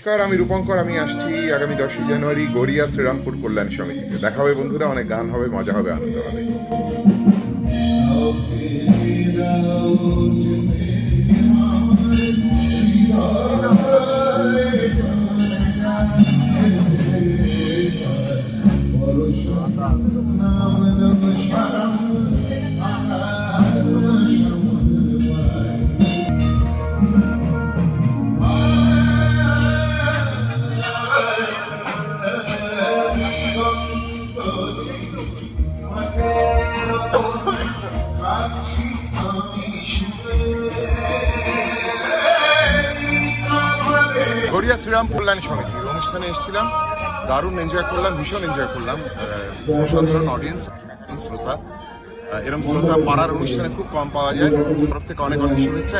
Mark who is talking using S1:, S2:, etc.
S1: নমস্কার, আমি রূপঙ্কর। আমি আসছি আগামী 10ই জানুয়ারি গড়িয়া শ্রীরামপুর কল্যাণ সমিতিতে। দেখা হবে বন্ধুরা, অনেক গান হবে, মজা হবে, আনন্দ হবে। গড়িয়া শ্রীরাম কল্যাণ সমিতির অনুষ্ঠানে এসেছিলাম, দারুণ এনজয় করলাম, ভীষণ এনজয় করলাম। সাধারণ অডিয়েন্স, শ্রোতা, এরকম শ্রোতা পাড়ার অনুষ্ঠানে খুব কম পাওয়া যায়। তরফ থেকে অনেক অনেক শুভেচ্ছা।